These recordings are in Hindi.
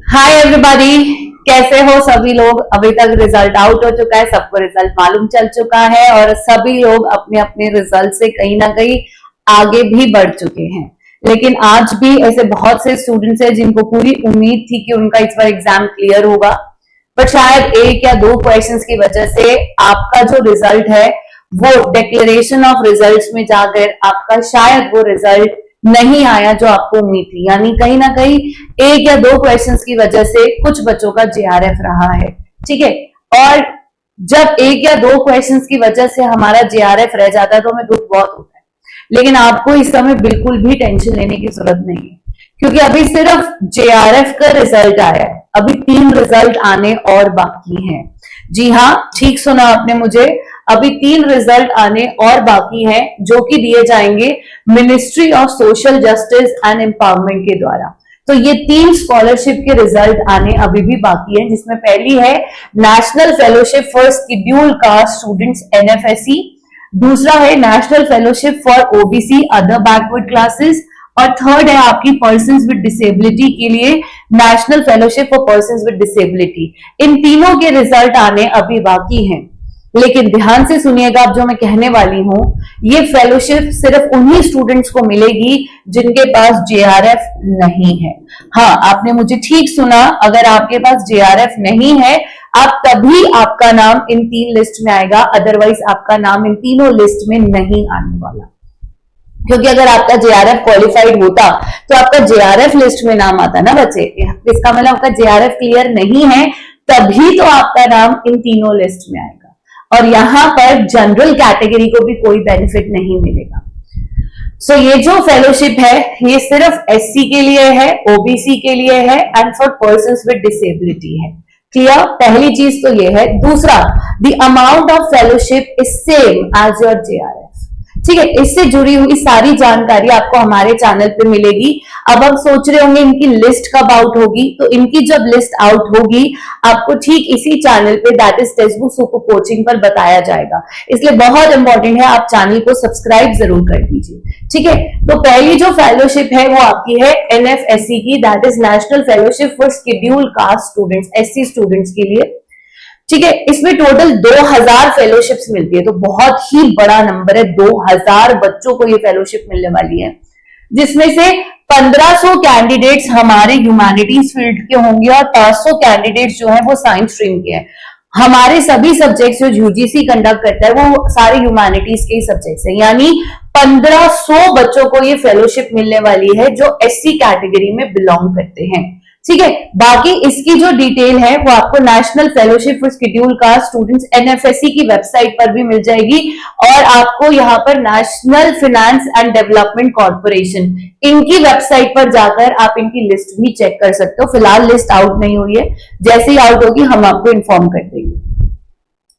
हाय एवरीबॉडी, कैसे हो सभी लोग। अभी तक रिजल्ट आउट हो चुका है, सबको रिजल्ट मालूम चल चुका है और सभी लोग अपने अपने रिजल्ट से कहीं ना कहीं आगे भी बढ़ चुके हैं। लेकिन आज भी ऐसे बहुत से स्टूडेंट्स हैं जिनको पूरी उम्मीद थी कि उनका इस बार एग्जाम क्लियर होगा, पर शायद एक या दो क्वेश्चंस की वजह से आपका जो रिजल्ट है वो डिक्लेरेशन ऑफ रिजल्ट्स में जाकर आपका शायद वो रिजल्ट नहीं आया जो आपको उम्मीद थी। यानी कहीं ना कहीं एक या दो क्वेश्चंस की वजह से कुछ बच्चों का जेआरएफ रहा है। ठीक है, और जब एक या दो क्वेश्चंस की वजह से हमारा जेआरएफ रह जाता है तो हमें दुख बहुत होता है। लेकिन आपको इस समय बिल्कुल भी टेंशन लेने की जरूरत नहीं है, क्योंकि अभी सिर्फ जेआरएफ का रिजल्ट आया है, अभी 3 रिजल्ट आने और बाकी हैं। जी हाँ, ठीक सुना आपने मुझे, अभी 3 रिजल्ट आने और बाकी हैं जो कि दिए जाएंगे ministry of social justice and empowerment के द्वारा। तो ये 3 स्कॉलरशिप के रिजल्ट आने अभी भी बाकी हैं, जिसमें पहली है national fellowship for scheduled caste students NFSC, दूसरा है national fellowship for OBC other backward classes, और थर्ड है आपकी पर्सन्स विद डिसेबिलिटी के लिए national fellowship for persons with disability. इन तीनों के रिजल्ट आने अभी बाकी हैं। लेकिन ध्यान से सुनिएगा आप जो मैं कहने वाली हूं, ये फेलोशिप सिर्फ उन्हीं स्टूडेंट्स को मिलेगी जिनके पास जेआरएफ नहीं है। हाँ, आपने मुझे ठीक सुना, अगर आपके पास जेआरएफ नहीं है आप तभी आपका नाम इन 3 लिस्ट में आएगा, अदरवाइज आपका नाम इन तीनों लिस्ट में नहीं आने वाला। क्योंकि अगर आपका जेआरएफ क्वालिफाइड होता तो आपका जेआरएफ लिस्ट में नाम आता ना बच्चे, इसका मतलब आपका जेआरएफ क्लियर नहीं है, तभी तो आपका नाम इन तीनों लिस्ट में आएगा। और यहां पर जनरल कैटेगरी को भी कोई बेनिफिट नहीं मिलेगा। सो ये जो फेलोशिप है ये सिर्फ एससी के लिए है, ओबीसी के लिए है and for persons with disability है। क्लियर? पहली चीज तो ये है। दूसरा, the amount of fellowship is same as your JRF. ठीक है, इससे जुड़ी हुई सारी जानकारी आपको हमारे चैनल पे मिलेगी। अब हम सोच रहे होंगे इनकी लिस्ट कब आउट होगी, तो इनकी जब लिस्ट आउट होगी आपको ठीक इसी चैनल पे, that is textbook super coaching पर बताया जाएगा। इसलिए बहुत इंपॉर्टेंट है आप चैनल को सब्सक्राइब जरूर कर दीजिए। ठीक है, तो पहली जो फेलोशिप है वो आपकी है एनएफएससी की, that is national fellowship for scheduled caste students, SC students के लिए। ठीक है, इसमें टोटल 2000 फेलोशिप्स मिलती है, तो बहुत ही बड़ा नंबर है। 2000 बच्चों को ये फेलोशिप मिलने वाली है, जिसमें से 1500 कैंडिडेट्स हमारे ह्यूमैनिटीज फील्ड के होंगे और 500 कैंडिडेट्स जो है वो साइंस स्ट्रीम के हैं। हमारे सभी सब्जेक्ट्स जो यूजीसी कंडक्ट करता है वो सारे ह्यूमैनिटीज के ही सब्जेक्ट्स हैं, यानी 1500 बच्चों को ये फेलोशिप मिलने वाली है जो एससी कैटेगरी में बिलोंग करते हैं। ठीक है, बाकी इसकी जो डिटेल है वो आपको national fellowship for scheduled caste students एनएफएससी की वेबसाइट पर भी मिल जाएगी, और आपको यहाँ पर national finance and development corporation इनकी वेबसाइट पर जाकर आप इनकी लिस्ट भी चेक कर सकते हो। फिलहाल लिस्ट आउट नहीं हुई है, जैसे ही आउट होगी हम आपको इन्फॉर्म कर देंगे।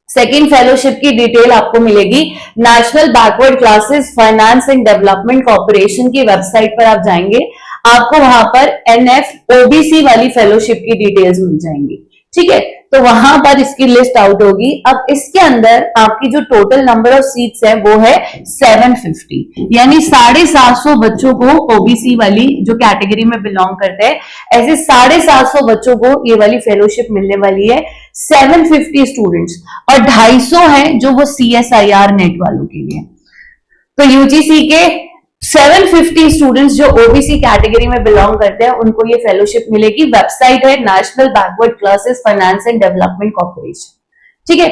सेकेंड फेलोशिप की डिटेल आपको मिलेगी national backward classes finance and development corporation की वेबसाइट पर आप जाएंगे, आपको वहां पर एनएफ ओबीसी वाली फेलोशिप की डिटेल्स मिल जाएंगी। ठीक है, तो वहां पर इसकी लिस्ट आउट होगी। अब इसके अंदर आपकी जो टोटल नंबर ऑफ सीट्स है वो है 750, यानी 750 बच्चों को ओबीसी वाली जो कैटेगरी में बिलोंग करते हैं, ऐसे 750 बच्चों को ये वाली फेलोशिप मिलने वाली है। 750 स्टूडेंट्स और 250 हैं जो वो सीएसआईआर नेट वालों के लिए। तो यूजीसी के 750 स्टूडेंट्स जो ओबीसी कैटेगरी में बिलोंग करते हैं उनको ये फेलोशिप मिलेगी। वेबसाइट है national backward classes finance and development corporation. ठीक है,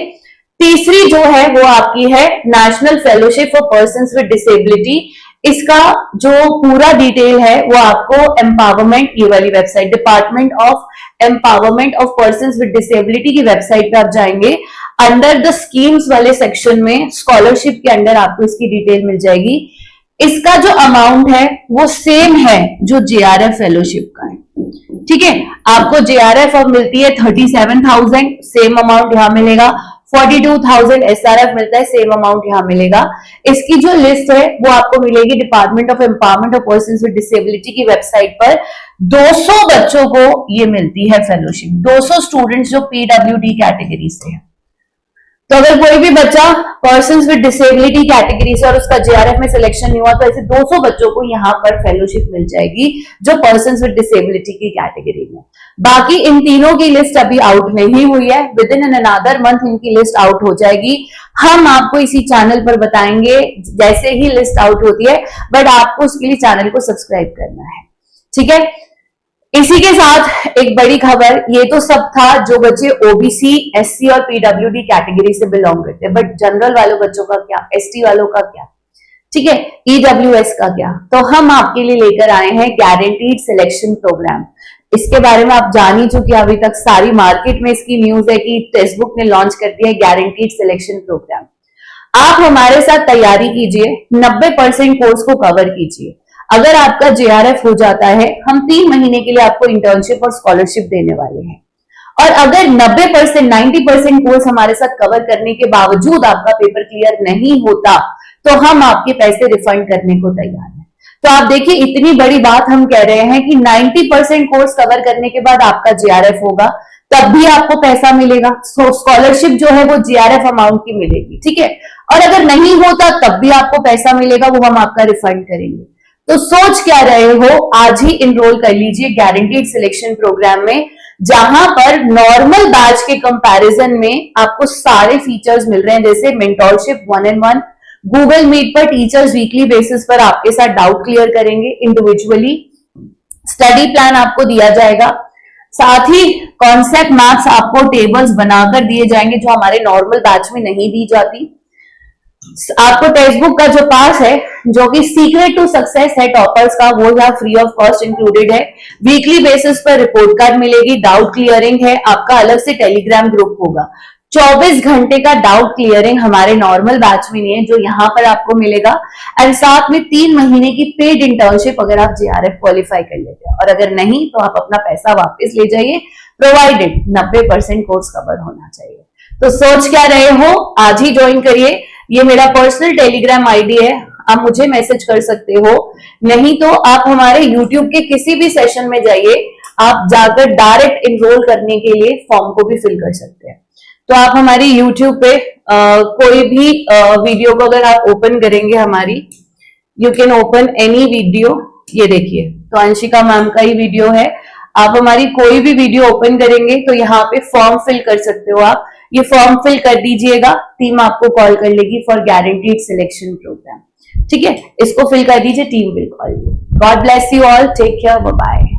तीसरी जो है वो आपकी है national fellowship for persons with disability. इसका जो पूरा डिटेल है वो आपको एम्पावरमेंट, ये वाली website department of empowerment of persons with disability की वेबसाइट पे आप जाएंगे, अंडर द स्कीम्स वाले सेक्शन में स्कॉलरशिप के अंदर आपको इसकी डिटेल मिल जाएगी। इसका जो अमाउंट है वो सेम है जो जेआरएफ फेलोशिप का है। ठीक है, आपको जेआरएफ अब मिलती है 37,000, सेम अमाउंट यहां मिलेगा। 42,000 एसआरएफ मिलता है, सेम अमाउंट यहां मिलेगा। इसकी जो लिस्ट है वो आपको मिलेगी department of empowerment of persons with disability की वेबसाइट पर। 200 बच्चों को ये मिलती है फेलोशिप, 200 स्टूडेंट्स जो पीडब्ल्यूडी कैटेगरी से है। तो अगर कोई भी बच्चा पर्सन्स विद डिसेबिलिटी कैटेगरी से और उसका जेआरएफ में सिलेक्शन नहीं हुआ तो ऐसे 200 बच्चों को यहाँ पर फेलोशिप मिल जाएगी जो पर्सन्स विद डिसेबिलिटी की कैटेगरी में। बाकी इन तीनों की लिस्ट अभी आउट नहीं हुई है, विद इन अनदर मंथ इनकी लिस्ट आउट हो जाएगी। हम आपको इसी चैनल पर बताएंगे जैसे ही लिस्ट आउट होती है, बट आपको उसके लिए चैनल को सब्सक्राइब करना है, ठीक है। इसी के साथ एक बड़ी खबर, ये तो सब था जो बच्चे ओबीसी, एससी और पीडब्ल्यूडी कैटेगरी से बिलोंग करते हैं, बट जनरल वालों बच्चों का क्या, एसटी वालों का क्या, ठीक है, ईडब्ल्यूएस का क्या। तो हम आपके लिए लेकर आए हैं गारंटीड सिलेक्शन प्रोग्राम। इसके बारे में आप जान ही चुके, अभी तक सारी मार्केट में इसकी न्यूज है कि टेक्स्ट बुक ने लॉन्च कर दिया है गारंटीड सिलेक्शन प्रोग्राम। आप हमारे साथ तैयारी कीजिए, 90% कोर्स को कवर कीजिए। अगर आपका जेआरएफ हो जाता है, हम 3 महीने के लिए आपको इंटर्नशिप और स्कॉलरशिप देने वाले हैं। और अगर 90% कोर्स हमारे साथ कवर करने के बावजूद आपका पेपर क्लियर नहीं होता तो हम आपके पैसे रिफंड करने को तैयार हैं। तो आप देखिए, इतनी बड़ी बात हम कह रहे हैं कि 90% कोर्स कवर करने के बाद आपका जेआरएफ होगा, तब भी आपको पैसा मिलेगा। स्कॉलरशिप जो है वो जेआरएफ अमाउंट की मिलेगी, ठीक है। और अगर नहीं होता तब भी आपको पैसा मिलेगा, वो हम आपका रिफंड करेंगे। तो सोच क्या रहे हो, आज ही इनरोल कर लीजिए गारंटीड सिलेक्शन प्रोग्राम में, जहां पर नॉर्मल बैच के कंपैरिजन में आपको सारे फीचर्स मिल रहे हैं, जैसे मेंटोरशिप 1-on-1, गूगल मीट पर टीचर्स वीकली बेसिस पर आपके साथ डाउट क्लियर करेंगे इंडिविजुअली, स्टडी प्लान आपको दिया जाएगा, साथ ही कॉन्सेप्ट मैथ्स आपको टेबल्स बनाकर दिए जाएंगे जो हमारे नॉर्मल बैच में नहीं दी जाती। आपको टेक्स्ट बुक का जो पास है, जो कि सीक्रेट टू सक्सेस है टॉपर्स का, वो यहाँ फ्री ऑफ कॉस्ट इंक्लूडेड है। वीकली बेसिस पर रिपोर्ट कार्ड मिलेगी, डाउट क्लियरिंग है, आपका अलग से टेलीग्राम ग्रुप होगा। 24 घंटे का डाउट क्लियरिंग हमारे नॉर्मल बैच में नहीं है, जो यहाँ पर आपको मिलेगा। एंड साथ में 3 महीने की पेड इंटर्नशिप अगर आप जेआरएफ क्वालिफाई कर लेते हैं, और अगर नहीं तो आप अपना पैसा वापस ले जाइए, प्रोवाइडेड 90% कोर्स कवर होना चाहिए। तो सोच क्या रहे हो, आज ही ज्वाइन करिए। ये मेरा पर्सनल टेलीग्राम आईडी है, आप मुझे मैसेज कर सकते हो, नहीं तो आप हमारे यूट्यूब के किसी भी सेशन में जाइए, आप जाकर डायरेक्ट इनरोल करने के लिए फॉर्म को भी फिल कर सकते हैं। तो आप हमारी यूट्यूब पे कोई भी वीडियो को अगर आप ओपन करेंगे हमारी, you can open any video, ये देखिए तो अंशिका मैम का ही वीडियो है, आप हमारी कोई भी वीडियो ओपन करेंगे तो यहाँ पे फॉर्म फिल कर सकते हो। आप ये फॉर्म फिल कर दीजिएगा, टीम आपको कॉल कर लेगी फॉर गारंटीड सिलेक्शन प्रोग्राम, ठीक है। इसको फिल कर दीजिए, team will call you. God bless you all, take care, bye bye.